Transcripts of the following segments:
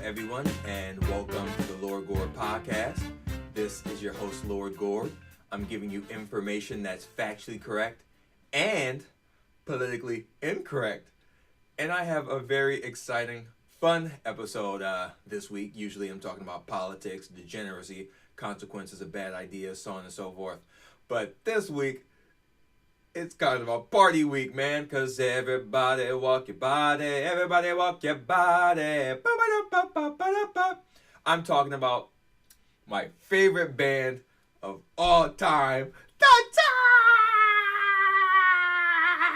everyone, and welcome to the Lord Gord Podcast. This is your host, Lord Gord. I'm giving you information that's factually correct and politically incorrect. And I have a very exciting, fun episode this week. Usually I'm talking about politics, degeneracy, consequences of bad ideas, so on and so forth. But this week, it's kind of a party week, man, because everybody walk your body, everybody walk your body. I'm talking about my favorite band of all time, The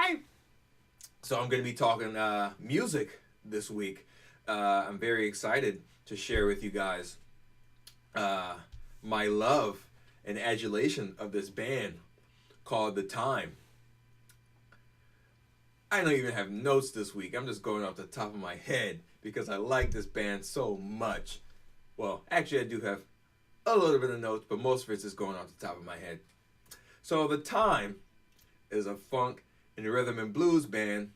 Time! So I'm going to be talking music this week. I'm very excited to share with you guys my love and adulation of this band called The Time. I don't even have notes this week. I'm just going off the top of my head because I like this band so much. Well, actually I do have a little bit of notes, but most of it's just going off the top of my head. So The Time is a funk and rhythm and blues band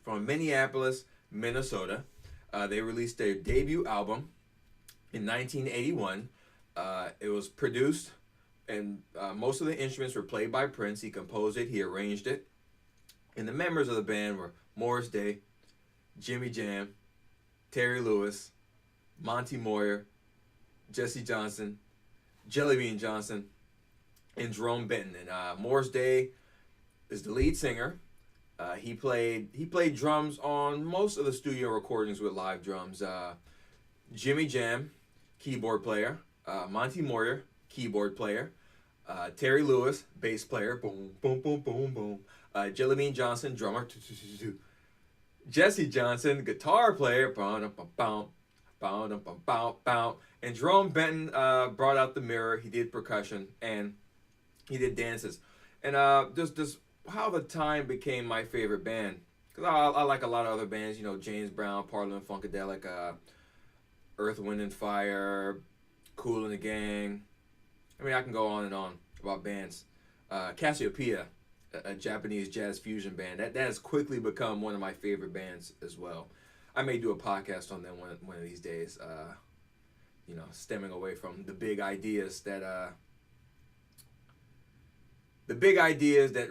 from Minneapolis, Minnesota. They released their debut album in 1981. It was produced and most of the instruments were played by Prince. He composed it, he arranged it. And the members of the band were Morris Day, Jimmy Jam, Terry Lewis, Monty Moyer, Jesse Johnson, Jelly Bean Johnson, and Jerome Benton. And Morris Day is the lead singer. He played drums on most of the studio recordings with live drums. Jimmy Jam, keyboard player. Monty Moyer, keyboard player. Terry Lewis, bass player. Boom, boom, boom, boom, boom. Jelly Bean Johnson, drummer. Jesse Johnson, guitar player. And Jerome Benton brought out the mirror. He did percussion and he did dances. And just how The Time became my favorite band. Because I like a lot of other bands, you know, James Brown, Parliament Funkadelic, Earth, Wind and Fire, Kool and the Gang. I mean, I can go on and on about bands. Cassiopeia, a Japanese jazz fusion band, that has quickly become one of my favorite bands as well. I may do a podcast on them one of these days, stemming away from the big ideas that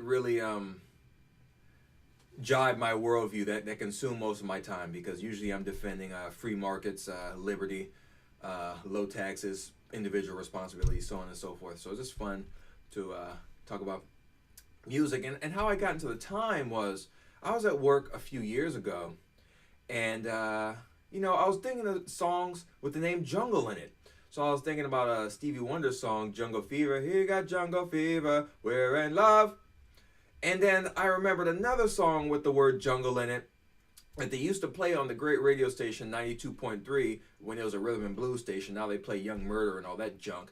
really jibe my worldview, that consume most of my time, because usually I'm defending free markets, liberty, low taxes, individual responsibility, so on and so forth. So it's just fun to talk about music. And how I got into The Time was, I was at work a few years ago, and I was thinking of songs with the name Jungle in it. So I was thinking about a Stevie Wonder song, Jungle Fever. Here you got Jungle Fever, we're in love. And then I remembered another song with the word jungle in it that they used to play on the great radio station 92.3 when it was a rhythm and blues station. Now they play Young Murder and all that junk.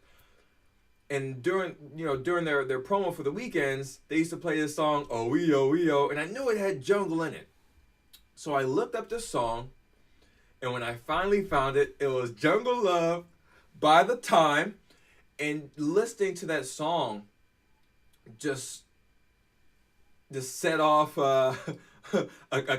And during their promo for the weekends, they used to play this song, Oh, and I knew it had jungle in it. So I looked up this song, and when I finally found it, it was Jungle Love by The Time. And listening to that song just set off a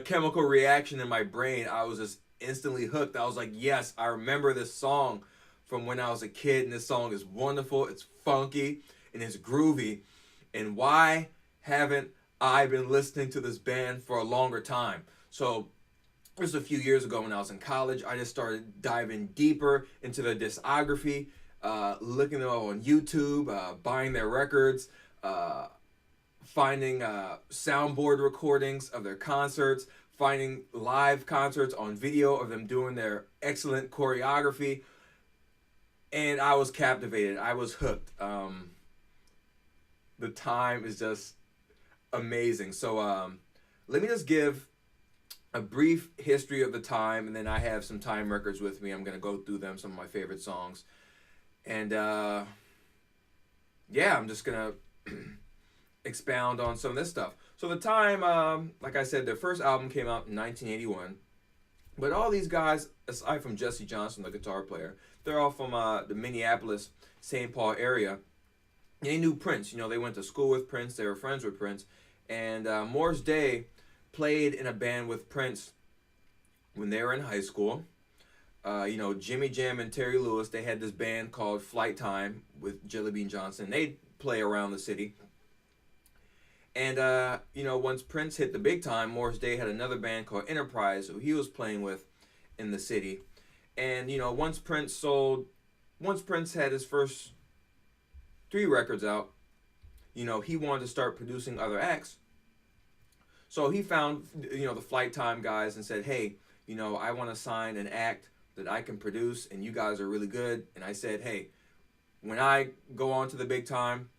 chemical reaction in my brain. I was just instantly hooked. I was like, yes, I remember this song from when I was a kid, and this song is wonderful, it's funky, and it's groovy. And why haven't I been listening to this band for a longer time? So it was a few years ago when I was in college. I just started diving deeper into their discography, looking them up on YouTube, buying their records, finding soundboard recordings of their concerts, finding live concerts on video of them doing their excellent choreography. And I was captivated. I was hooked. The Time is just amazing. So let me just give a brief history of The Time, and then I have some Time records with me. I'm going to go through them, some of my favorite songs. And I'm just going to expound on some of this stuff. So The Time, like I said, their first album came out in 1981. But all these guys, aside from Jesse Johnson, the guitar player, they're all from the Minneapolis, St. Paul area. And they knew Prince. They went to school with Prince. They were friends with Prince. And Morris Day played in a band with Prince when they were in high school. Jimmy Jam and Terry Lewis, they had this band called Flight Time with Jelly Bean Johnson. They'd play around the city. And, once Prince hit the big time, Morris Day had another band called Enterprise, who he was playing with in the city. And, once Prince had his first 3 records out, he wanted to start producing other acts. So he found, the Flight Time guys and said, hey, I want to sign an act that I can produce, and you guys are really good. And I said, hey, when I go on to the big time,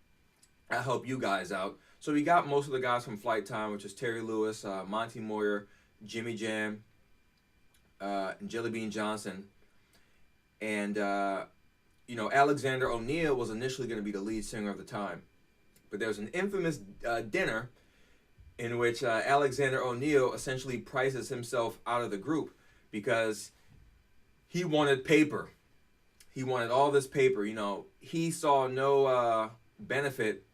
I'll help you guys out. So we got most of the guys from Flight Time, which is Terry Lewis, Monty Moyer, Jimmy Jam, and Jelly Bean Johnson. And, Alexander O'Neal was initially going to be the lead singer of the time. But there was an infamous dinner in which Alexander O'Neal essentially prices himself out of the group because he wanted paper. He wanted all this paper. He saw no benefit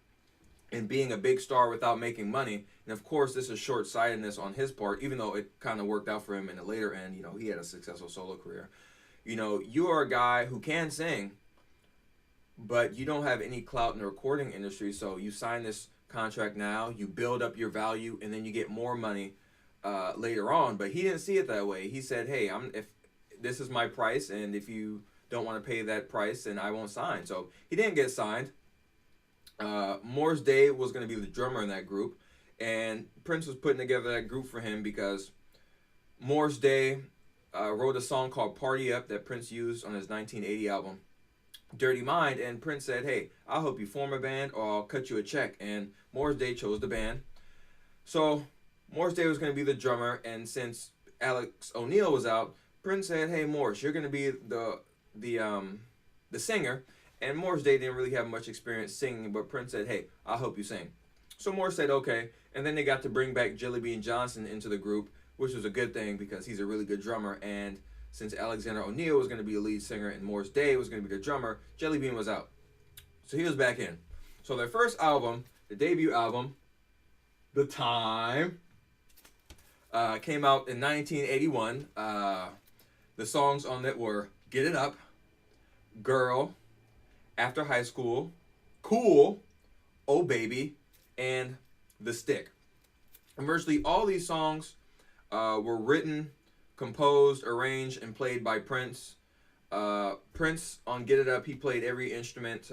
in being a big star without making money. And of course, this is short-sightedness on his part, even though it kind of worked out for him in the later end. He had a successful solo career. You are a guy who can sing, but you don't have any clout in the recording industry, so you sign this contract now, you build up your value, and then you get more money later on. But he didn't see it that way. He said, hey, if this is my price, and if you don't want to pay that price, then I won't sign. So he didn't get signed. Morris Day was going to be the drummer in that group, and Prince was putting together that group for him because Morris Day wrote a song called Party Up that Prince used on his 1980 album, Dirty Mind, and Prince said, hey, I'll help you form a band or I'll cut you a check, and Morris Day chose the band. So Morris Day was going to be the drummer, and since Alex O'Neal was out, Prince said, hey, Morris, you're going to be the singer. And Morris Day didn't really have much experience singing, but Prince said, hey, I'll help you sing. So Morris said, okay. And then they got to bring back Jelly Bean Johnson into the group, which was a good thing because he's a really good drummer. And since Alexander O'Neal was going to be a lead singer and Morris Day was going to be the drummer, Jelly Bean was out. So he was back in. So their first album, the debut album, The Time, came out in 1981. The songs on it were Get It Up, Girl, After High School, Cool, Oh Baby, and The Stick. And virtually all these songs were written, composed, arranged, and played by Prince. Prince, on Get It Up, he played every instrument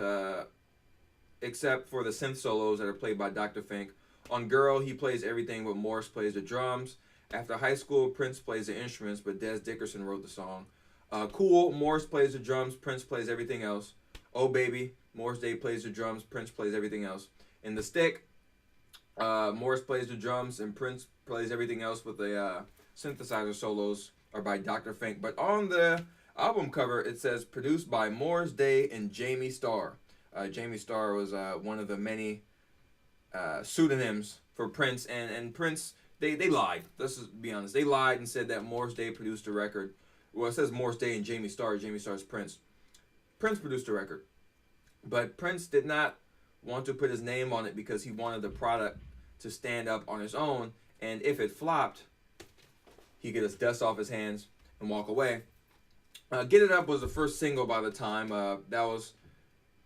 except for the synth solos that are played by Dr. Fink. On Girl, he plays everything, but Morris plays the drums. After High School, Prince plays the instruments, but Des Dickerson wrote the song. Cool, Morris plays the drums, Prince plays everything else. Oh Baby, Morris Day plays the drums, Prince plays everything else. In The Stick, Morris plays the drums and Prince plays everything else, with the synthesizer solos are by Dr. Fink. But on the album cover, it says produced by Morris Day and Jamie Starr. Jamie Starr was one of the many pseudonyms for Prince, and Prince, they lied. Let's just be honest. They lied and said that Morris Day produced the record. Well, it says Morris Day and Jamie Starr. Jamie Starr's Prince. Prince produced the record. But Prince did not want to put his name on it because he wanted the product to stand up on its own. And if it flopped, he could just dust off his hands and walk away. Get It Up was the first single by The Time.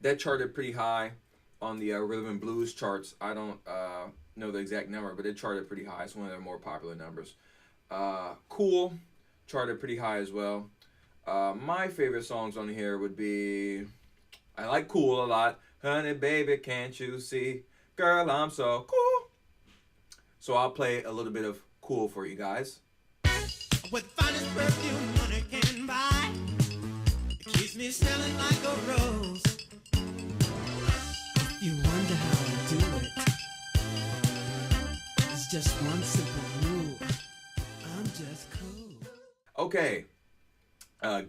That charted pretty high on the rhythm and blues charts. I don't know the exact number, but it charted pretty high. It's one of their more popular numbers. Cool charted pretty high as well. My favorite songs on here would be, I like Cool a lot. Honey, baby, can't you see? Girl, I'm so cool. So I'll play a little bit of Cool for you guys. With finest perfume money can buy, it keeps me smelling like a rose. You wonder how I do it. It's just one simple rule. I'm just cool. Okay.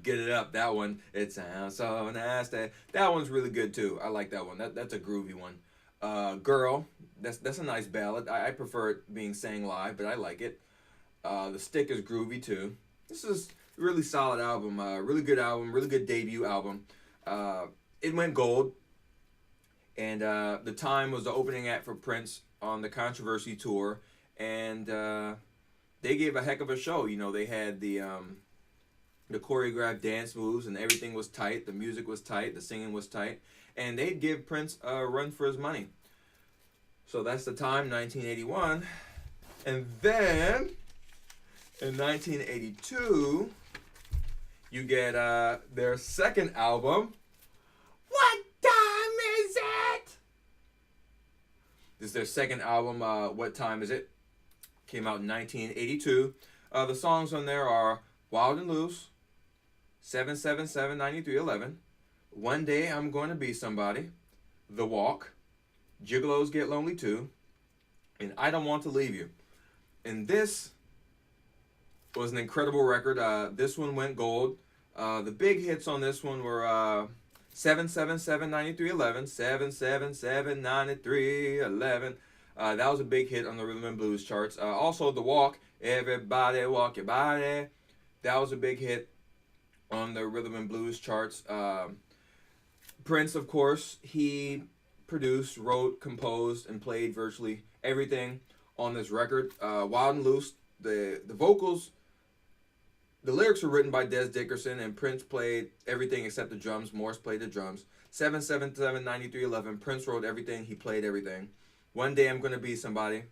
Get It Up, that one. It sounds so nasty. That one's really good too. I like that one. That's a groovy one. Girl, that's a nice ballad. I prefer it being sang live, but I like it. The Stick is groovy too. This is a really solid album. Really good album. Really good debut album. It went gold. And The Time was the opening act for Prince on the Controversy tour. And they gave a heck of a show. You know, they had the the choreographed dance moves, and everything was tight. The music was tight. The singing was tight. And they'd give Prince a run for his money. So that's the time, 1981. And then, in 1982, you get their second album. What time is it? This is their second album, What Time Is It? Came out in 1982. The songs on there are Wild and Loose, 777-9311, One Day I'm Going to Be Somebody, The Walk, Gigolos Get Lonely Too, and I Don't Want to Leave You. And this was an incredible record. This one went gold. The big hits on this one were 777-9311, 777-9311. That was a big hit on the Rhythm and Blues charts. Also, The Walk, Everybody Walk Your Body. That was a big hit on the Rhythm and Blues charts. Prince, of course, he produced, wrote, composed, and played virtually everything on this record. Wild and Loose, the vocals, the lyrics were written by Des Dickerson, and Prince played everything except the drums. Morris played the drums. 777-9311, Prince wrote everything, he played everything. One Day I'm Gonna Be Somebody,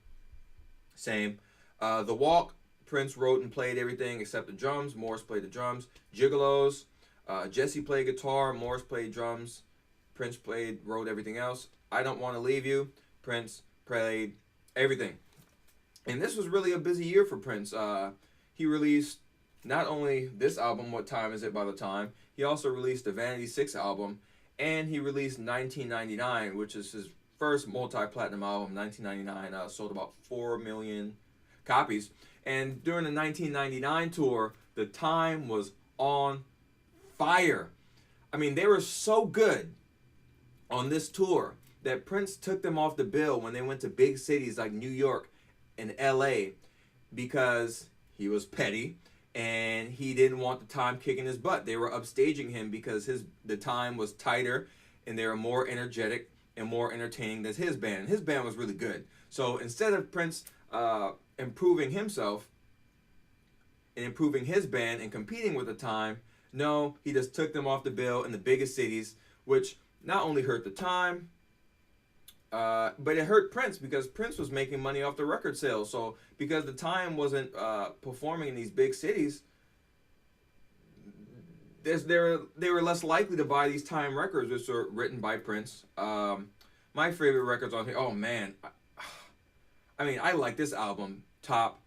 same. The Walk, Prince wrote and played everything except the drums. Morris played the drums. Gigolos, Jesse played guitar, Morris played drums. Prince wrote everything else. I Don't Want to Leave You, Prince played everything. And this was really a busy year for Prince. He released not only this album, What Time Is It by the time, he also released the Vanity 6 album, and he released 1999, which is his first multi-platinum album. 1999 sold about 4 million copies. And during the 1999 tour, the time was on fire. I mean, they were so good on this tour that Prince took them off the bill when they went to big cities like New York and LA because he was petty and he didn't want the time kicking his butt. They were upstaging him because the time was tighter and they were more energetic and more entertaining than his band. His band was really good. So instead of Prince improving himself and improving his band and competing with the time, no, he just took them off the bill in the biggest cities, which not only hurt the time, but it hurt Prince because Prince was making money off the record sales. So because the time wasn't performing in these big cities, they were less likely to buy these Time records, which were written by Prince. My favorite records on here, oh man, I mean, I like this album top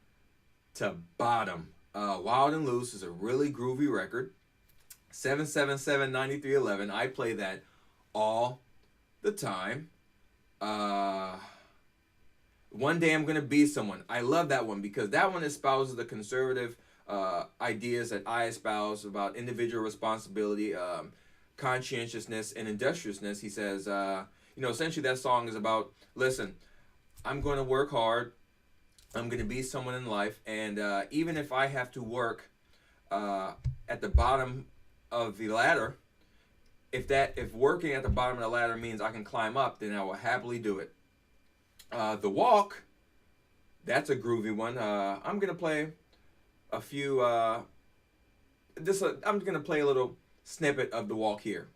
to bottom. Wild and Loose is a really groovy record. 777-9311, I play that all the time. One Day I'm Gonna Be Someone. I love that one because that one espouses the conservative ideas that I espouse about individual responsibility, conscientiousness, and industriousness. He says, essentially that song is about, listen, I'm going to work hard. I'm going to be someone in life. And even if I have to work at the bottom of the ladder, if working at the bottom of the ladder means I can climb up, then I will happily do it. The Walk, that's a groovy one. I'm going to play a few, I'm going to play a little snippet of The Walk here.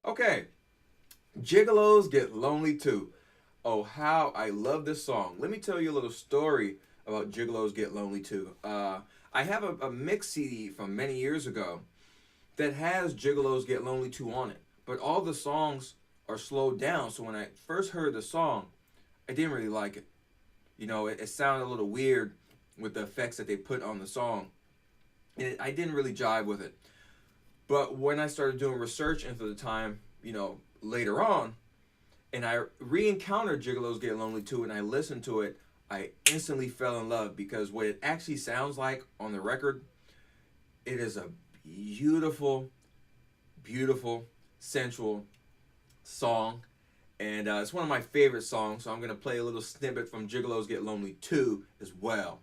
Okay, Gigolos Get Lonely Too. Oh, how I love this song. Let me tell you a little story about Gigolos Get Lonely Too. I have a mix CD from many years ago that has Gigolos Get Lonely Too on it, but all the songs are slowed down, so when I first heard the song, I didn't really like it. It sounded a little weird with the effects that they put on the song, and I didn't really jive with it. But when I started doing research into the time, later on, and I re-encountered Gigolos Get Lonely Too, and I listened to it, I instantly fell in love because what it actually sounds like on the record, it is a beautiful, beautiful, sensual song, and it's one of my favorite songs, so I'm going to play a little snippet from Gigolos Get Lonely Too as well.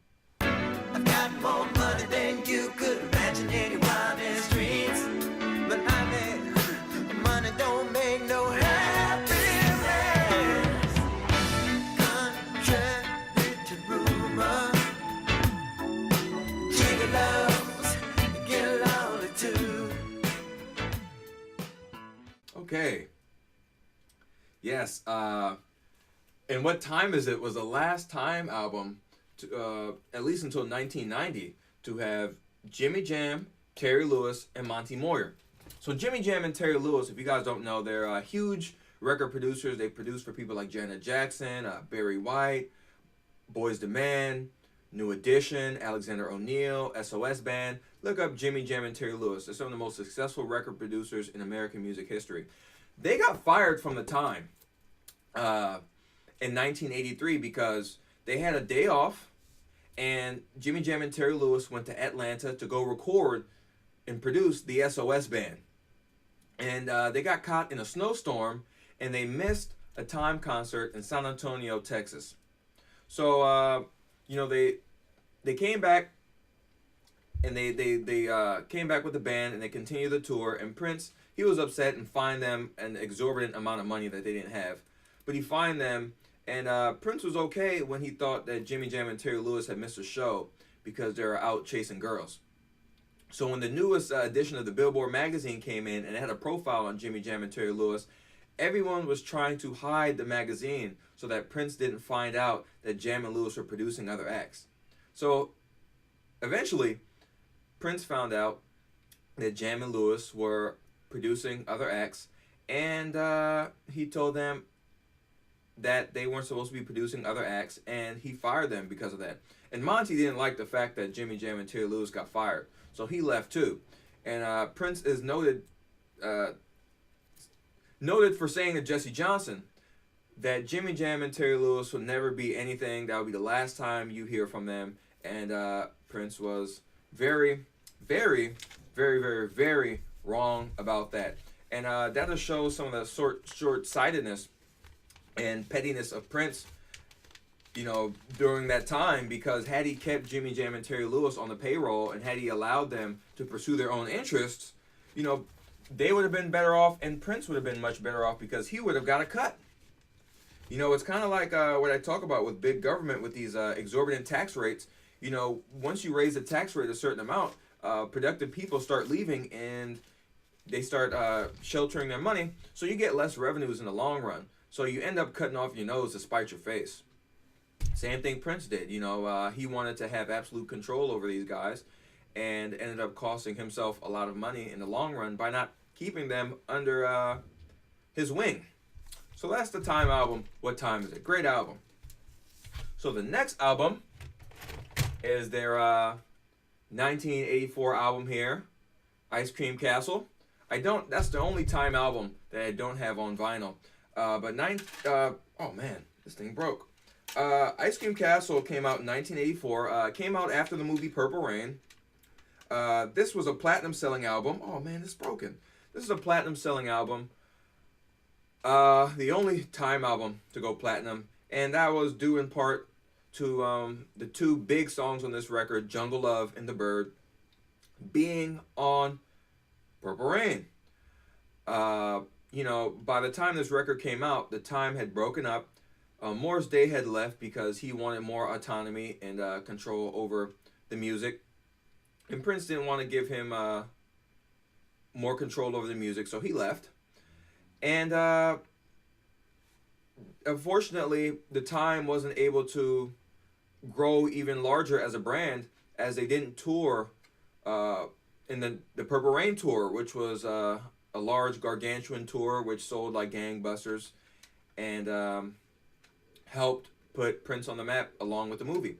I've got more money than you could imagine anywhere in the streets. But honey, money don't make no happiness. Contrary to rumor, gigolos get lonely too. Okay. Yes. And What Time Is It was the last time album, to, at least until 1990, to have Jimmy Jam, Terry Lewis, and Monty Moyer. So Jimmy Jam and Terry Lewis, if you guys don't know, they're huge record producers. They produce for people like Janet Jackson, Barry White, Boyz II Men, New Edition, Alexander O'Neal, SOS Band. Look up Jimmy Jam and Terry Lewis. They're some of the most successful record producers in American music history. They got fired from the Time in 1983 because they had a day off, and Jimmy Jam and Terry Lewis went to Atlanta to go record and produce the SOS Band. And they got caught in a snowstorm, and they missed a Time concert in San Antonio, Texas. So, they came back, and they came back with the band, and they continued the tour. And Prince, he was upset and fined them an exorbitant amount of money that they didn't have. But he fined them, and Prince was okay when he thought that Jimmy Jam and Terry Lewis had missed a show because they were out chasing girls. So when the newest edition of the Billboard magazine came in and it had a profile on Jimmy Jam and Terry Lewis, everyone was trying to hide the magazine so that Prince didn't find out that Jam and Lewis were producing other acts. So eventually, Prince found out that Jam and Lewis were producing other acts, and he told them that they weren't supposed to be producing other acts, and he fired them because of that. And Monty didn't like the fact that Jimmy Jam and Terry Lewis got fired, so he left too. And Prince is noted for saying to Jesse Johnson that Jimmy Jam and Terry Lewis will never be anything. That will be the last time you hear from them. And Prince was very, very, very, very, very wrong about that. And that just shows some of the short-sightedness and pettiness of Prince, during that time, because had he kept Jimmy Jam and Terry Lewis on the payroll and had he allowed them to pursue their own interests, they would have been better off, and Prince would have been much better off because he would have got a cut. It's kind of like what I talk about with big government with these exorbitant tax rates. Once you raise the tax rate a certain amount, productive people start leaving and they start sheltering their money, so you get less revenues in the long run. So you end up cutting off your nose to spite your face. Same thing Prince did. He wanted to have absolute control over these guys and ended up costing himself a lot of money in the long run by not keeping them under his wing. So that's the Time album. What Time Is It? Great album. So the next album is their 1984 album here, Ice Cream Castle. That's the only Time album that I don't have on vinyl. Oh man, this thing broke. Ice Cream Castle came out in 1984. Came out after the movie Purple Rain. This was a platinum selling album. Oh man, it's broken. This is a platinum selling album. The only Time album to go platinum, and that was due in part to the two big songs on this record, Jungle Love and The Bird, being on Purple Rain. By the time this record came out, the Time had broken up. Morris Day had left because he wanted more autonomy and control over the music. And Prince didn't want to give him more control over the music, so he left. And unfortunately, the Time wasn't able to grow even larger as a brand, as they didn't tour in the Purple Rain tour, which was a large gargantuan tour which sold like gangbusters and helped put Prince on the map along with the movie.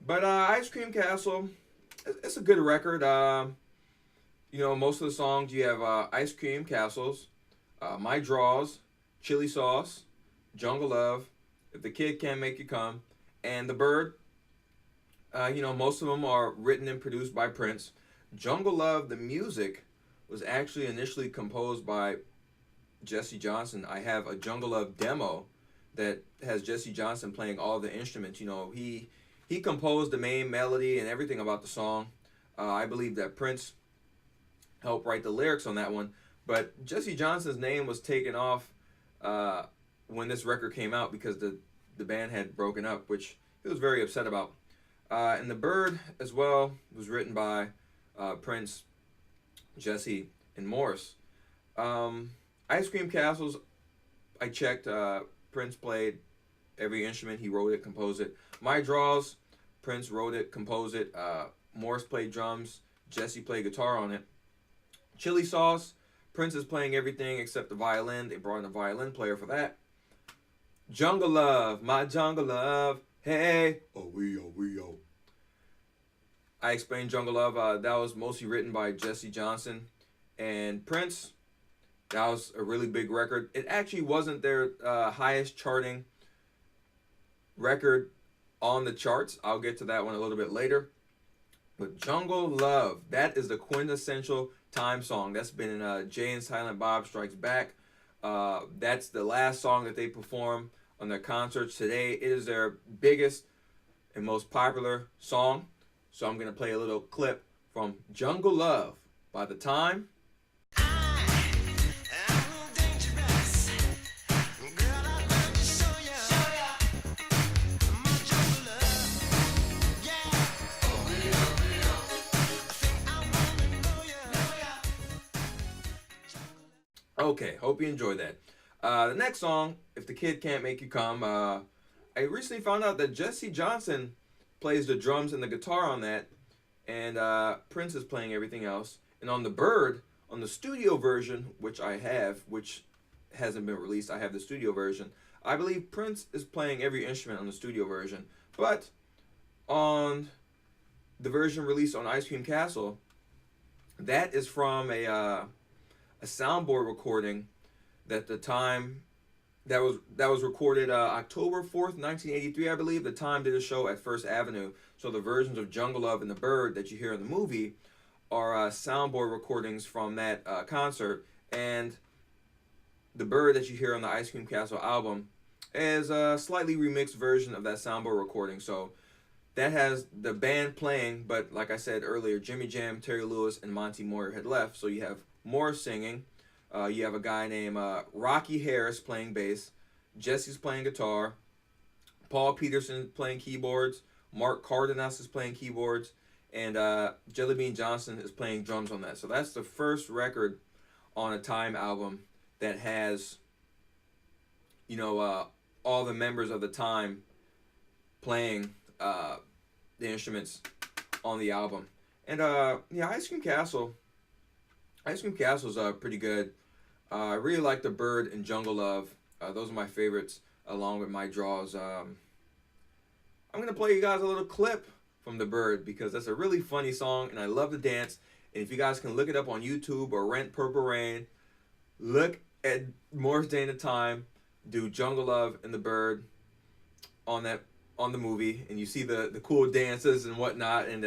But Ice Cream Castle, it's a good record. Most of the songs you have Ice Cream Castles, My Draws, Chili Sauce, Jungle Love, If the Kid Can't Make You Come, and The Bird. Most of them are written and produced by Prince. Jungle Love, the music, was actually initially composed by Jesse Johnson. I have a Jungle Love demo that has Jesse Johnson playing all the instruments. He He composed the main melody and everything about the song. I believe that Prince helped write the lyrics on that one. But Jesse Johnson's name was taken off when this record came out because the band had broken up, which he was very upset about. And The Bird as well was written by Prince, Jesse, and Morris. Ice Cream Castles, I checked, Prince played every instrument. He wrote it, composed it. My Draws, Prince wrote it, composed it. Morris played drums. Jesse played guitar on it. Chili Sauce, Prince is playing everything except the violin. They brought in a violin player for that. Jungle Love, My Jungle Love, hey, oh we, oh we, oh. I explained Jungle Love. That was mostly written by Jesse Johnson and Prince. That was a really big record. It actually wasn't their highest charting record on the charts. I'll get to that one a little bit later. But Jungle Love, that is the quintessential time song. That's been in Jay and Silent Bob Strikes Back. That's the last song that they perform on their concerts today. It is their biggest and most popular song. So I'm going to play a little clip from Jungle Love by The Time. Okay, hope you enjoyed that. The next song, If the Kid Can't Make You Come, I recently found out that Jesse Johnson plays the drums and the guitar on that, and Prince is playing everything else. And on The Bird, on the studio version, which I have, which hasn't been released, I have the studio version, I believe Prince is playing every instrument on the studio version. But on the version released on Ice Cream Castle, that is from a soundboard recording that the time that was recorded October 4th, 1983, I believe. The Time did a show at First Avenue. So the versions of Jungle Love and The Bird that you hear in the movie are soundboard recordings from that concert. And The Bird that you hear on the Ice Cream Castle album is a slightly remixed version of that soundboard recording. So that has the band playing, but like I said earlier, Jimmy Jam, Terry Lewis, and Monty Moore had left. So you have Morris singing. You have a guy named Rocky Harris playing bass. Jesse's playing guitar. Paul Peterson playing keyboards. Mark Cardenas is playing keyboards. And Jelly Bean Johnson is playing drums on that. So that's the first record on a Time album that has, all the members of the Time playing the instruments on the album. And Ice Cream Castle is pretty good. I really like The Bird and Jungle Love. Those are my favorites, along with My Draws. I'm going to play you guys a little clip from The Bird because that's a really funny song, and I love to dance. And if you guys can look it up on YouTube or rent Purple Rain, look at Morris Day and the Time, do Jungle Love and The Bird on the movie, and you see the cool dances and whatnot, and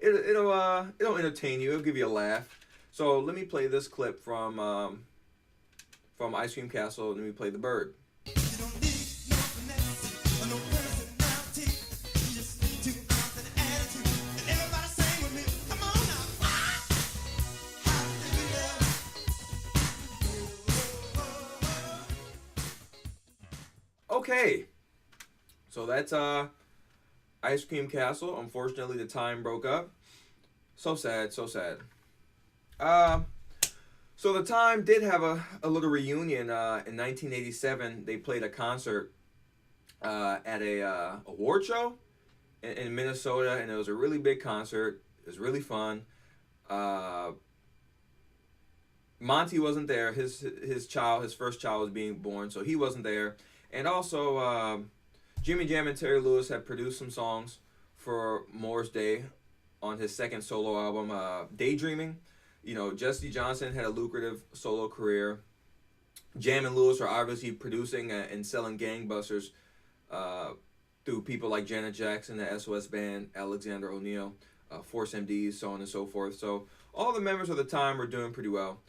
it'll entertain you. It'll give you a laugh. So let me play this clip from Ice Cream Castle. Let me play The Bird. Okay, so that's Ice Cream Castle. Unfortunately, the Time broke up. So sad, so sad. So the Time did have a little reunion in 1987. They played a concert at a award show in Minnesota, and it was a really big concert. It was really fun. Monty wasn't there. His first child was being born, so he wasn't there. And also, Jimmy Jam and Terry Lewis had produced some songs for Morris Day on his second solo album, Daydreaming. Jesse Johnson had a lucrative solo career. Jam and Lewis are obviously producing and selling gangbusters through people like Janet Jackson, the SOS Band, Alexander O'Neal, Force MDs, so on and so forth. So all the members of the Time were doing pretty well.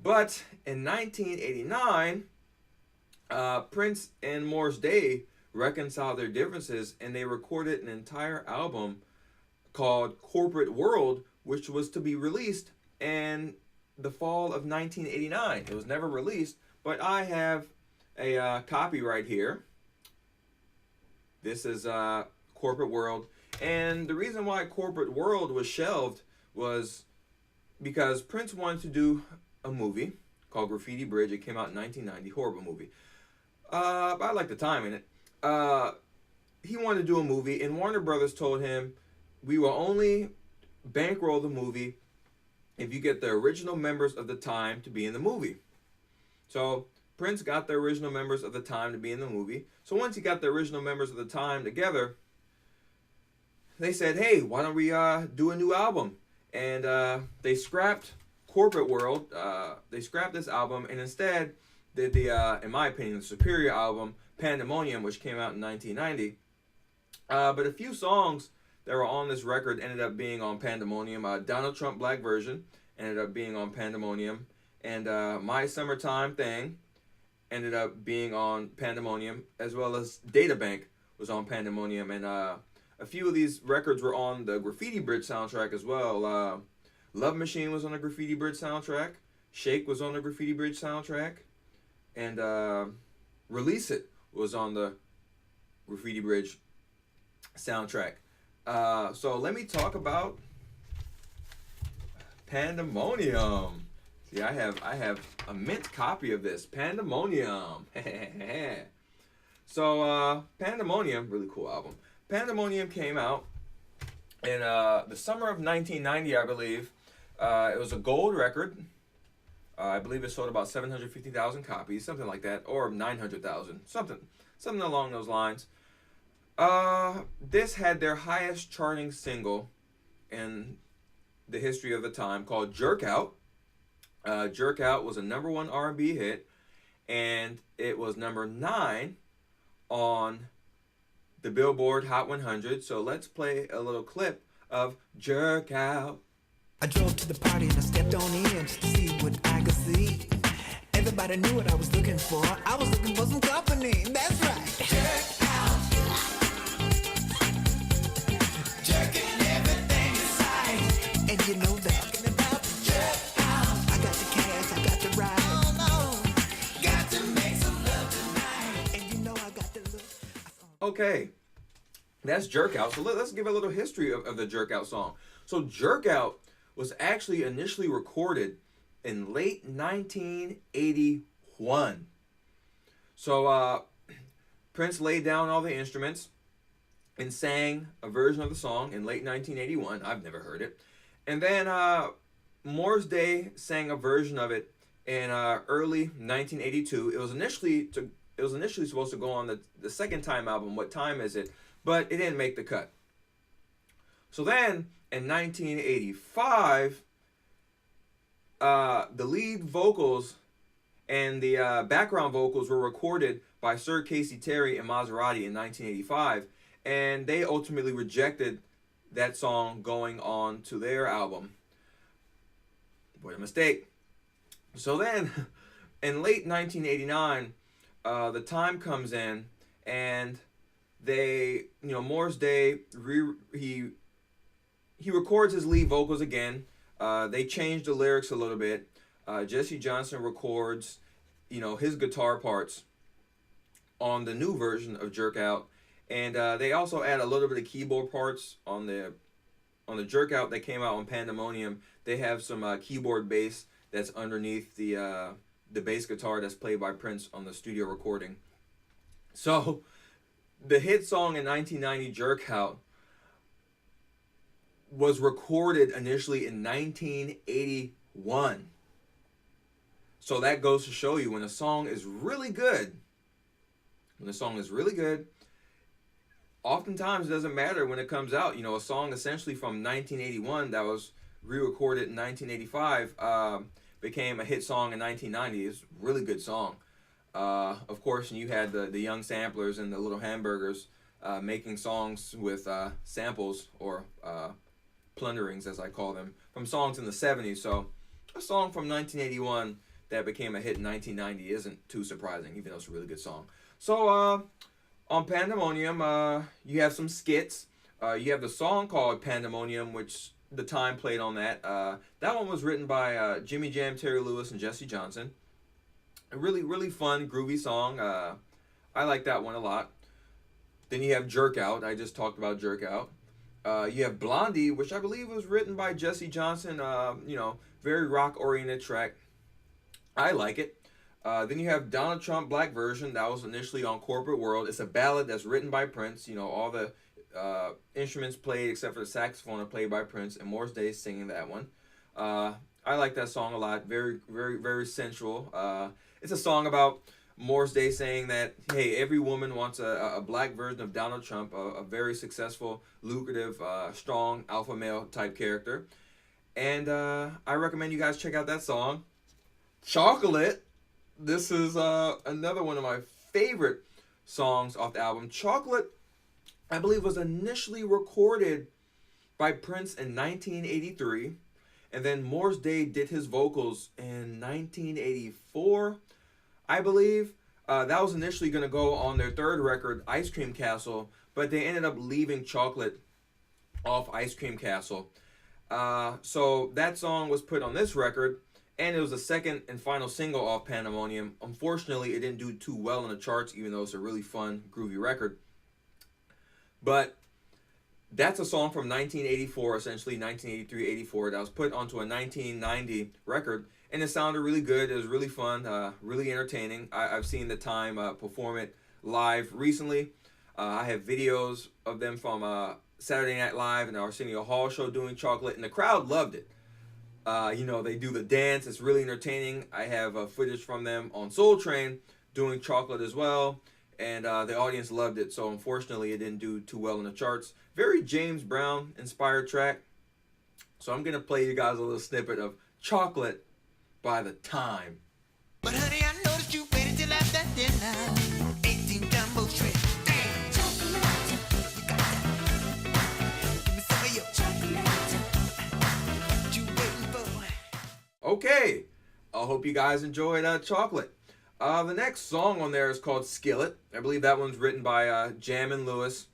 But in 1989, Prince and Morris Day reconcile their differences, and they recorded an entire album called Corporate World, which was to be released in the fall of 1989. It was never released, but I have a copy right here. This is Corporate World. And the reason why Corporate World was shelved was because Prince wanted to do a movie called Graffiti Bridge. It came out in 1990, horrible movie. But I like the time in it. He wanted to do a movie, and Warner Brothers told him, we will only bankroll the movie if you get the original members of the Time to be in the movie. So Prince got the original members of the Time to be in the movie. So once he got the original members of the Time together, they said, hey, why don't we do a new album? And they scrapped Corporate World. They scrapped this album and instead did the, in my opinion, the superior album, Pandemonium, which came out in 1990. But a few songs that were on this record ended up being on Pandemonium. Donald Trump Black Version ended up being on Pandemonium. And My Summertime Thing ended up being on Pandemonium, as well as Databank was on Pandemonium. And a few of these records were on the Graffiti Bridge soundtrack as well. Love Machine was on the Graffiti Bridge soundtrack. Shake was on the Graffiti Bridge soundtrack. And Release It was on the Graffiti Bridge soundtrack. So let me talk about Pandemonium. See, I have a mint copy of this. Pandemonium. So Pandemonium, really cool album. Pandemonium came out in the summer of 1990, I believe. It was a gold record. I believe it sold about 750,000 copies, something like that, or 900,000, something along those lines. This had their highest charting single in the history of the time, called Jerk Out. Jerk Out was a #1 R&B hit, and it was number 9 on the Billboard Hot 100. So let's play a little clip of Jerk Out. I drove to the party and I stepped on in just to see what I could see. Everybody knew what I was looking for. I was looking for some company. That's right. Jerk out. Jerking everything inside. And you know that. About the jerk out. I got the cash, I got the ride. Oh no. Got to make some love tonight. And you know I got the look. Okay, that's Jerk Out. So let's give a little history of the Jerk Out song. So Jerk Out was actually initially recorded in late 1981. So Prince laid down all the instruments and sang a version of the song in late 1981. I've never heard it. And then Morris Day sang a version of it in early 1982. It was initially supposed to go on the second Time album, What Time Is It? But it didn't make the cut. So then in 1985, the lead vocals and the background vocals were recorded by Sir Casey Terry and Maserati in 1985, and they ultimately rejected that song going on to their album. What a mistake. So then, in late 1989, the Time comes in, and they, Morris Day, he records his lead vocals again. They changed the lyrics a little bit. Jesse Johnson records, his guitar parts on the new version of Jerk Out, and they also add a little bit of keyboard parts on the Jerk Out that came out on Pandemonium. They have some keyboard bass that's underneath the bass guitar that's played by Prince on the studio recording. So the hit song in 1990, Jerk Out, was recorded initially in 1981. So that goes to show you when a song is really good, oftentimes it doesn't matter when it comes out. A song essentially from 1981 that was re-recorded in 1985 became a hit song in 1990. It's a really good song. Of course, and you had the young samplers and the little hamburgers making songs with samples or plunderings, as I call them, from songs in the 70s. So a song from 1981 that became a hit in 1990 isn't too surprising, even though it's a really good song. So On Pandemonium, you have some skits. You have the song called Pandemonium, which the time played on that. That one was written by Jimmy Jam, Terry Lewis, and Jesse Johnson. A really, really fun, groovy song. I like that one a lot. Then you have Jerk Out. I just talked about Jerk Out. You have Blondie, which I believe was written by Jesse Johnson. Very rock-oriented track. I like it. Then you have Donald Trump Black Version. That was initially on Corporate World. It's a ballad that's written by Prince. All the instruments played except for the saxophone are played by Prince, and Morris Day is singing that one. I like that song a lot. Very, very, very sensual. It's a song about Morris Day saying that, hey, every woman wants a black version of Donald Trump, a very successful, lucrative, strong alpha male type character. And I recommend you guys check out that song. Chocolate. This is another one of my favorite songs off the album. Chocolate, I believe, was initially recorded by Prince in 1983. And then Morris Day did his vocals in 1984, I believe. That was initially going to go on their third record, Ice Cream Castle. But they ended up leaving Chocolate off Ice Cream Castle. So that song was put on this record. And it was the second and final single off Pandemonium. Unfortunately, it didn't do too well in the charts, even though it's a really fun, groovy record. But that's a song from 1984, essentially 1983-84, that was put onto a 1990 record. And it sounded really good. It was really fun, really entertaining. I've seen The Time perform it live recently. I have videos of them from Saturday Night Live and the Arsenio Hall show doing Chocolate, and the crowd loved it. They do the dance. It's really entertaining. I have footage from them on Soul Train doing Chocolate as well, and the audience loved it. So unfortunately, it didn't do too well in the charts. Very James Brown inspired track. So I'm gonna play you guys a little snippet of Chocolate by The Time. But honey, I noticed you waited till after dinner. 18 jumbo shrimp. Damn. Chocolate. You got that. Give me some of your chocolate. What you waiting for? Okay, I hope you guys enjoyed Chocolate. The next song on there is called Skillet. I believe that one's written by Jam and Lewis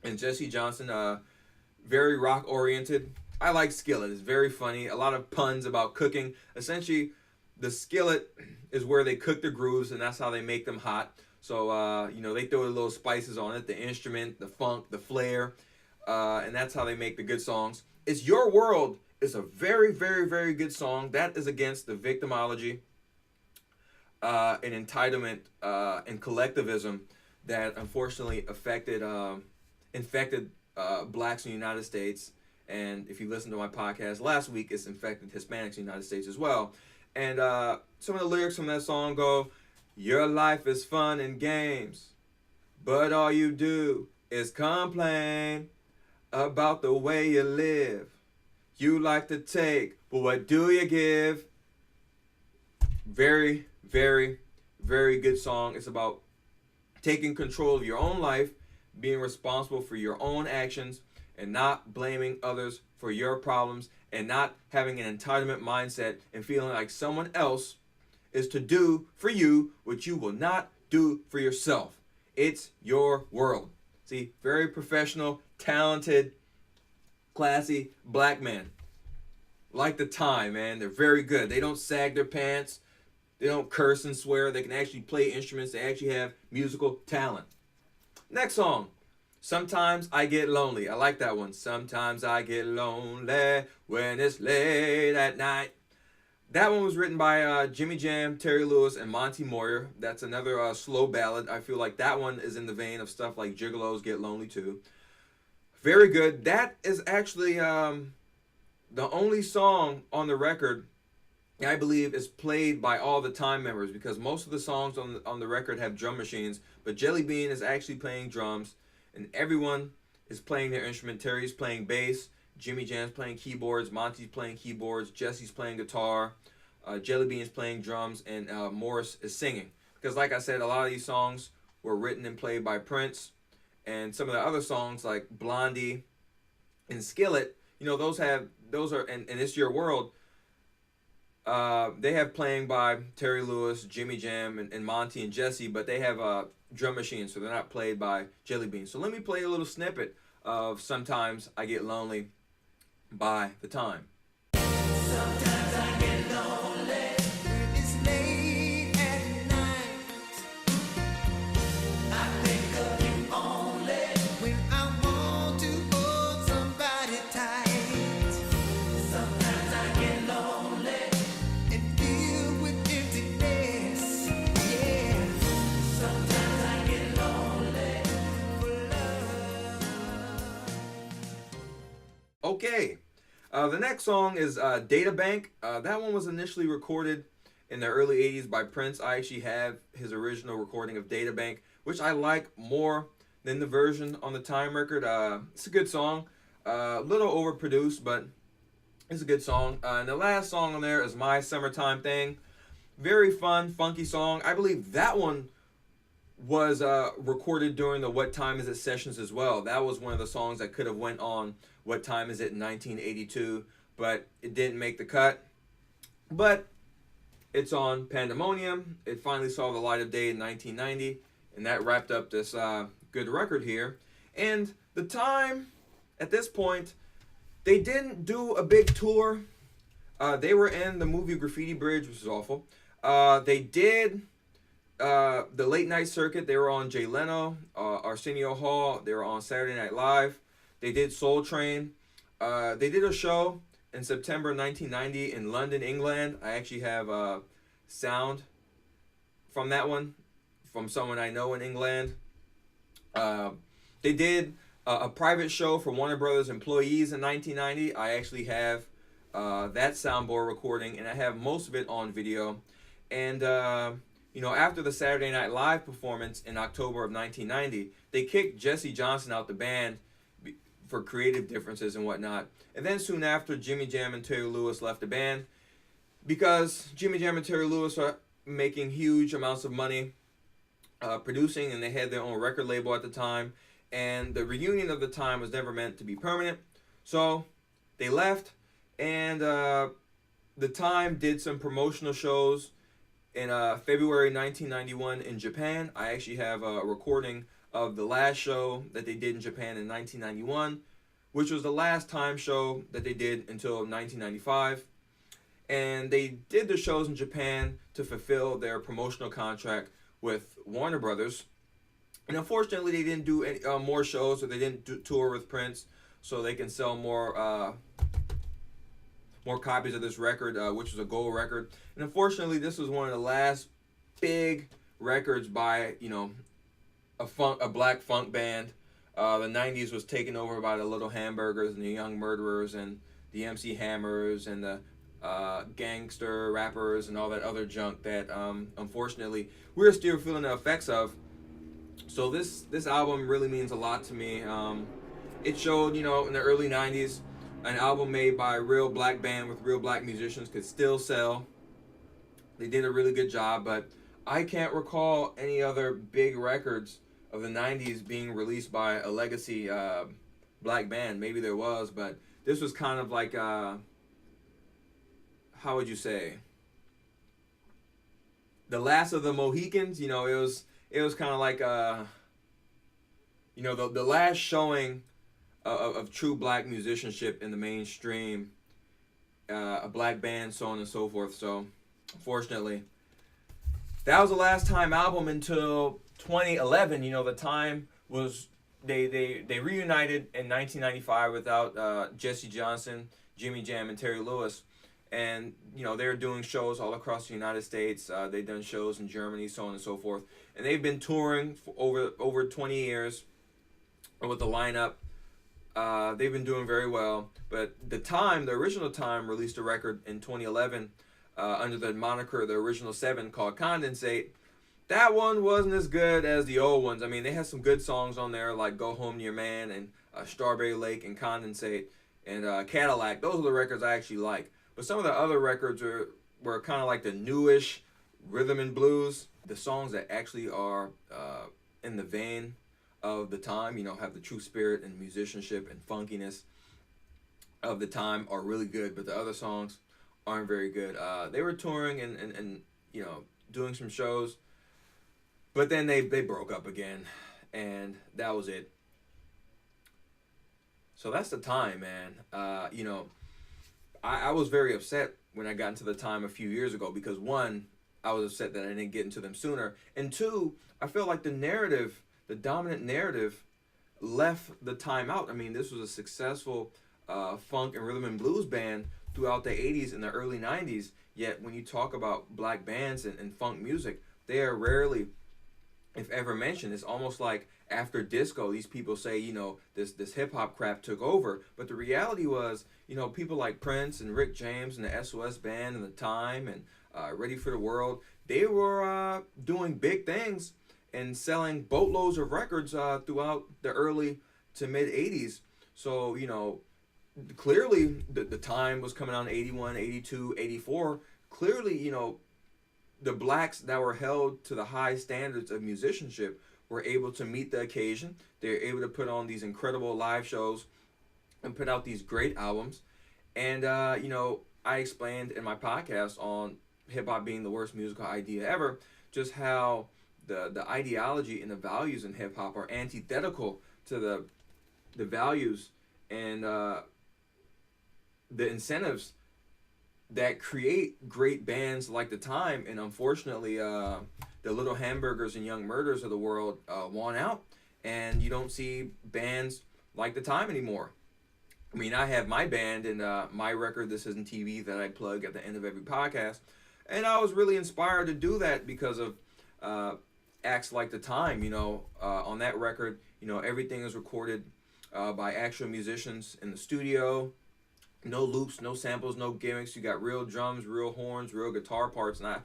and Jesse Johnson. Very rock oriented. I like Skillet. It's very funny. A lot of puns about cooking. Essentially, the skillet is where they cook the grooves, and that's how they make them hot. So, they throw the little spices on it, the instrument, the funk, the flair, and that's how they make the good songs. It's Your World is a very, very, very good song. That is against the victimology and entitlement and collectivism that unfortunately infected blacks in the United States. And if you listen to my podcast last week, it's infected Hispanics in the United States as well. And some of the lyrics from that song go, your life is fun and games, but all you do is complain about the way you live. You like to take, but what do you give? Very, very, very good song. It's about taking control of your own life, being responsible for your own actions, and not blaming others for your problems, and not having an entitlement mindset and feeling like someone else is to do for you what you will not do for yourself. It's your world. See, very professional, talented, classy black men. Like The Time, man. They're very good. They don't sag their pants. They don't curse and swear. They can actually play instruments. They actually have musical talent. Next song. Sometimes I Get Lonely. I like that one. Sometimes I get lonely when it's late at night. That one was written by Jimmy Jam, Terry Lewis, and Monty Moyer. That's another slow ballad. I feel like that one is in the vein of stuff like Gigolos Get Lonely too. Very good. That is actually the only song on the record I believe is played by all the Time members, because most of the songs on the record have drum machines, but Jelly Bean is actually playing drums. And everyone is playing their instrument. Terry's playing bass. Jimmy Jam's playing keyboards. Monty's playing keyboards. Jesse's playing guitar. Jelly Bean's playing drums. And Morris is singing. Because like I said, a lot of these songs were written and played by Prince. And some of the other songs like Blondie and Skillet, those are, and It's Your World, they have playing by Terry Lewis, Jimmy Jam, and Monty and Jesse, but they have drum machines, so they're not played by Jelly Bean. So let me play a little snippet of Sometimes I Get Lonely by The Time. Sometimes I get lonely. It's late at night. I think of you only when I want to hold somebody tight. Sometimes I get lonely and filled with emptiness. Yeah. Sometimes I get lonely for love. Okay. The next song is Data Bank. That one was initially recorded in the early 80s by Prince. I actually have his original recording of Data Bank, which I like more than the version on the Time record. It's a good song. A little overproduced, but it's a good song. And the last song on there is My Summertime Thing. Very fun, funky song. I believe that one was recorded during the What Time Is It sessions as well. That was one of the songs that could have went on What Time Is It in 1982, but it didn't make the cut. But it's on Pandemonium. It finally saw the light of day in 1990, and that wrapped up this good record here. And The Time, at this point, they didn't do a big tour. They were in the movie Graffiti Bridge, which is awful. They did the late night circuit. They were on Jay Leno, Arsenio Hall. They were on Saturday Night Live. They did Soul Train. They did a show in September 1990 in London, England. I actually have sound from that one from someone I know in England. They did a private show for Warner Brothers employees in 1990. I actually have that soundboard recording, and I have most of it on video. And after the Saturday Night Live performance in October of 1990, they kicked Jesse Johnson out the band for creative differences and whatnot. And then soon after, Jimmy Jam and Terry Lewis left the band because Jimmy Jam and Terry Lewis are making huge amounts of money producing, and they had their own record label at the time. And the reunion of The Time was never meant to be permanent. So they left, and The Time did some promotional shows in February 1991 in Japan. I actually have a recording of the last show that they did in Japan in 1991, which was the last Time show that they did until 1995. And they did the shows in Japan to fulfill their promotional contract with Warner Brothers. And unfortunately, they didn't do any, more shows, or they didn't tour with Prince, so they can sell more copies of this record, which was a gold record. And unfortunately, this was one of the last big records by, a black funk band. The 90s was taken over by the Little Hamburgers and the Young Murderers and the MC Hammers and the gangster rappers and all that other junk that, unfortunately, we're still feeling the effects of. So this album really means a lot to me. It showed, in the early 90s, an album made by a real black band with real black musicians could still sell. They did a really good job, but I can't recall any other big records of the 90s being released by a legacy black band. Maybe there was, but this was kind of like, how would you say, the last of the Mohicans. It was kind of like, the last showing of true black musicianship in the mainstream, a black band, so on and so forth. So, unfortunately, that was the last Time album until 2011. The Time was they reunited in 1995 without Jesse Johnson, Jimmy Jam, and Terry Lewis, and they were doing shows all across the United States. They've done shows in Germany, so on and so forth, and they've been touring for over 20 years with the lineup. They've been doing very well, but The Time, the original Time, released a record in 2011 under the moniker The Original 7 called Condensate. That one wasn't as good as the old ones. I mean, they had some good songs on there like Go Home to Your Man and Strawberry Lake and Condensate and Cadillac. Those are the records I actually like. But some of the other records were kind of like the newish rhythm and blues. The songs that actually are in the vein of The Time, have the true spirit and musicianship and funkiness of The Time are really good, but the other songs aren't very good. They were touring and doing some shows, But then they broke up again, and that was it. So that's the time, man. I was very upset when I got into the time a few years ago because one, I was upset that I didn't get into them sooner, and two, I feel like the dominant narrative, left the time out. I mean, this was a successful funk and rhythm and blues band throughout the 80s and the early 90s. Yet when you talk about black bands and funk music, they are rarely, if ever, mentioned. It's almost like after disco, these people say, this hip hop crap took over. But the reality was, people like Prince and Rick James and the SOS Band and the Time and Ready for the World, they were doing big things and selling boatloads of records throughout the early to mid 80s. So, clearly the Time was coming out in 81, 82, 84. Clearly, the blacks that were held to the high standards of musicianship were able to meet the occasion. They were able to put on these incredible live shows and put out these great albums. And, I explained in my podcast on hip-hop being the worst musical idea ever, just how the ideology and the values in hip-hop are antithetical to the values and the incentives that create great bands like the Time. And unfortunately, the Little Hamburgers and Young Murders of the world won out, and you don't see bands like the Time anymore. I mean, I have my band and my record, This Isn't TV, that I plug at the end of every podcast, and I was really inspired to do that because of acts like the Time. On that record, everything is recorded by actual musicians in the studio. No loops, no samples, no gimmicks. You got real drums, real horns, real guitar parts. And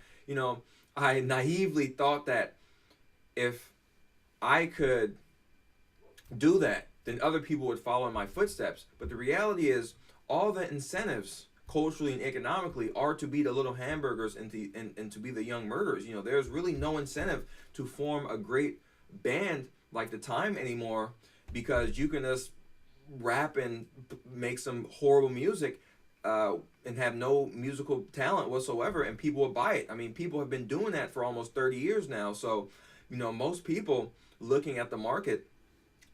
I naively thought that if I could do that, then other people would follow in my footsteps. But the reality is, all the incentives, culturally and economically, are to be the Little Hamburgers and to be the Young Murders. There's really no incentive to form a great band like the Time anymore, because you can just rap and make some horrible music and have no musical talent whatsoever, and people will buy it. I mean, people have been doing that for almost 30 years now. So, most people looking at the market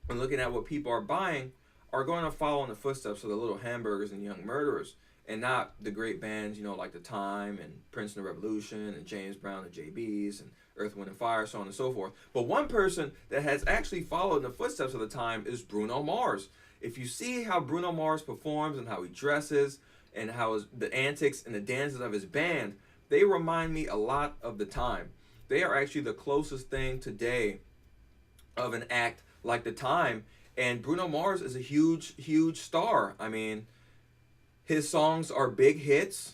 and looking at what people are buying are going to follow in the footsteps of the Little Hamburgers and Young Murderers, and not the great bands, like the Time and Prince and the Revolution and James Brown and JB's and Earth, Wind and Fire, so on and so forth. But one person that has actually followed in the footsteps of the Time is Bruno Mars. If you see how Bruno Mars performs and how he dresses and how the antics and the dances of his band, they remind me a lot of the Time. They are actually the closest thing today of an act like the Time. And Bruno Mars is a huge, huge star. I mean, his songs are big hits.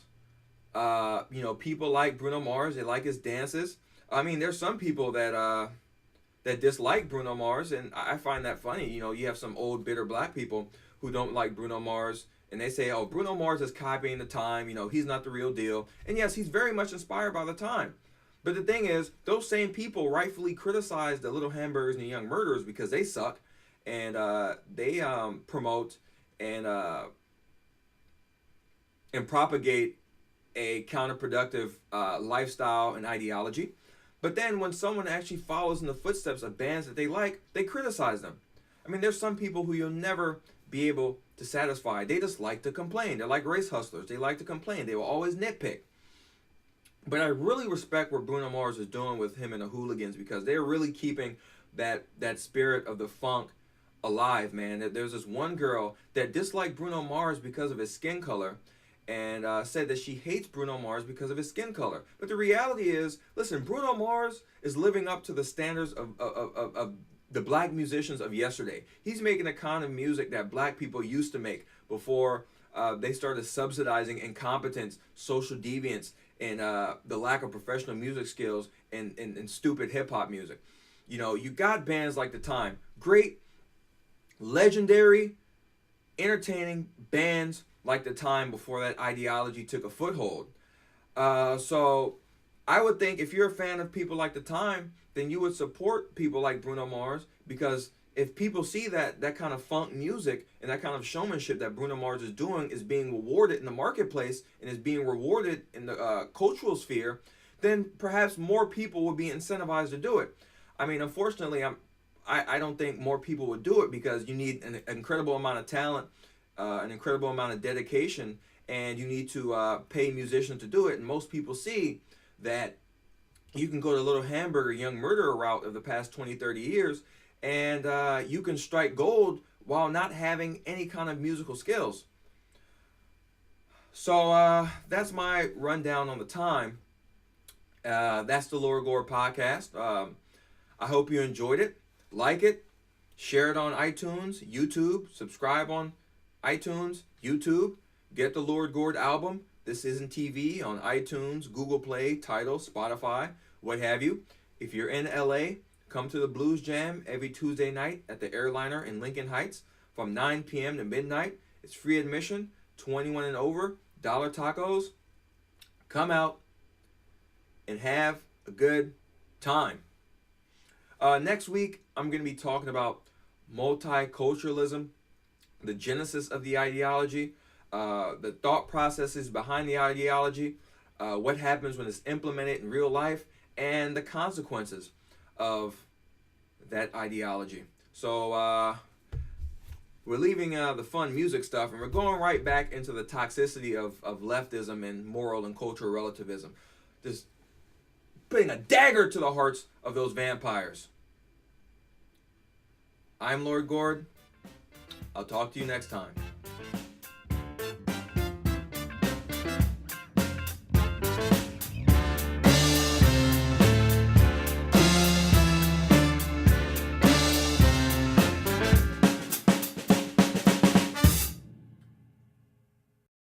People like Bruno Mars. They like his dances. I mean, there's some people that dislike Bruno Mars, and I find that funny. You have some old bitter black people who don't like Bruno Mars, and they say, oh, Bruno Mars is copying the Time, he's not the real deal. And yes, he's very much inspired by the Time. But the thing is, those same people rightfully criticize the Little Hamburgers and the Young Murderers because they suck, and they promote and propagate a counterproductive lifestyle and ideology. But then when someone actually follows in the footsteps of bands that they like, they criticize them. I mean, there's some people who you'll never be able to satisfy. They just like to complain. They're like race hustlers. They like to complain. They will always nitpick. But I really respect what Bruno Mars is doing with him and the Hooligans, because they're really keeping that spirit of the funk alive, man. There's this one girl that disliked Bruno Mars because of his skin color, and said that she hates Bruno Mars because of his skin color. But the reality is, listen, Bruno Mars is living up to the standards of the black musicians of yesterday. He's making the kind of music that black people used to make before they started subsidizing incompetence, social deviance, and the lack of professional music skills and stupid hip-hop music. You got bands like the Time. Great, legendary, entertaining bands like the Time before that ideology took a foothold. So I would think if you're a fan of people like the Time, then you would support people like Bruno Mars, because if people see that kind of funk music and that kind of showmanship that Bruno Mars is doing is being rewarded in the marketplace and is being rewarded in the cultural sphere, then perhaps more people will be incentivized to do it. I mean, unfortunately, I don't think more people would do it because you need an incredible amount of talent, an incredible amount of dedication, and you need to pay musicians to do it. And most people see that you can go to Little Hamburger, Young Murderer route of the past 20, 30 years, and you can strike gold while not having any kind of musical skills. So that's my rundown on the time. That's the Lord Gord Podcast. I hope you enjoyed it. Like it, share it on iTunes, YouTube, subscribe on iTunes, YouTube. Get the Lord Gord album, This Isn't TV, on iTunes, Google Play, Tidal, Spotify, what have you. If you're in LA, come to the Blues Jam every Tuesday night at the Airliner in Lincoln Heights from 9 p.m. to midnight. It's free admission, 21 and over, dollar tacos. Come out and have a good time. Next week, I'm going to be talking about multiculturalism, the genesis of the ideology, the thought processes behind the ideology, what happens when it's implemented in real life, and the consequences of that ideology. So we're leaving the fun music stuff, and we're going right back into the toxicity of leftism and moral and cultural relativism. Just putting a dagger to the hearts of those vampires. I'm Lord Gord. I'll talk to you next time.